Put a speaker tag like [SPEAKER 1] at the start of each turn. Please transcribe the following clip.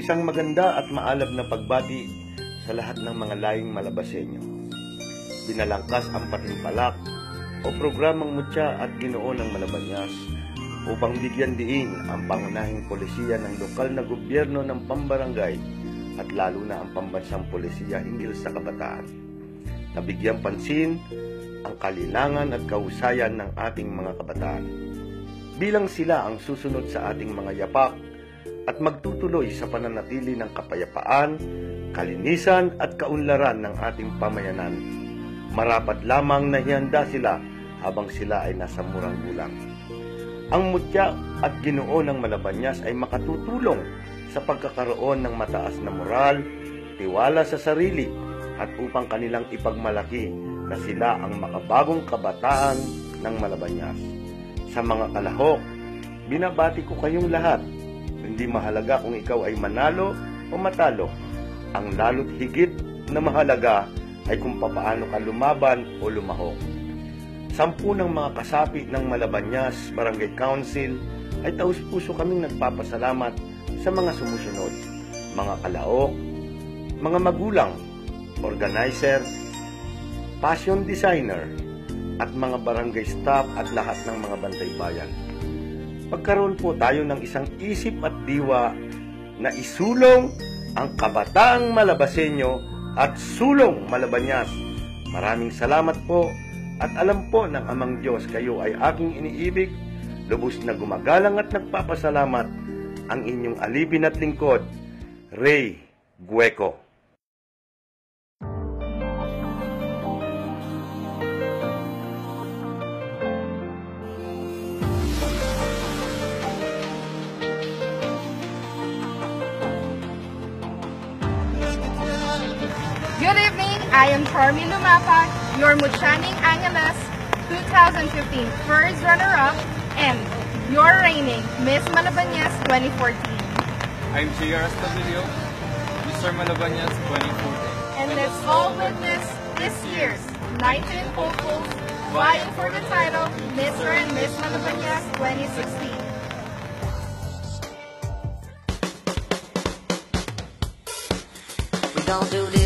[SPEAKER 1] Isang maganda at maalab na pagbati sa lahat ng mga laying Malabaseño. Binalangkas ang Patimpalak o programang Mutya at Ginoo ng Malabañas upang bigyan diin ang pangunahing polisiya ng lokal na gobyerno ng pambarangay at lalo na ang pambansang polisiya hinggil sa kabataan. Nabigyan pansin ang kalinangan at kahusayan ng ating mga kabataan. Bilang sila ang susunod sa ating mga yapak at magtutuloy sa pananatili ng kapayapaan, kalinisan at kaunlaran ng ating pamayanan. Marapat lamang na ihanda sila habang sila ay nasa murang gulang. Ang Mutya at Ginoo ng Malabañas ay makatutulong sa pagkakaroon ng mataas na moral, tiwala sa sarili at upang kanilang ipagmalaki na sila ang makabagong kabataan ng Malabañas. Sa mga kalahok, binabati ko kayong lahat. Hindi mahalaga kung ikaw ay manalo o matalo. Ang lalo't higit na mahalaga ay kung papaano ka lumaban o lumahok. 10 ng mga kasapi ng Malabañas Barangay Council ay taus-puso kaming nagpapasalamat sa mga sumusunod, mga kalahok, mga magulang, organizer, fashion designer, at mga barangay staff at lahat ng mga bantay bayan. Pagkaroon po tayo ng isang isip at diwa na isulong ang kabataang Malabaseño at sulong Malabañas. Maraming salamat po at alam po ng Amang Diyos kayo ay aking iniibig, lubos na gumagalang at nagpapasalamat ang inyong alipin at lingkod, Ray Gueco.
[SPEAKER 2] Good evening, I am Charmy Lumapa, your Mutyaning Angeles 2015 first runner-up and your reigning Miss Malabañas 2014.
[SPEAKER 3] I'm J.R. Estabilio, Mr. Malabañas 2014.
[SPEAKER 2] And let's all witness this year's 19 hopefuls vying for the title Mr. and Miss Malabañas 2016.
[SPEAKER 4] We gon' do this.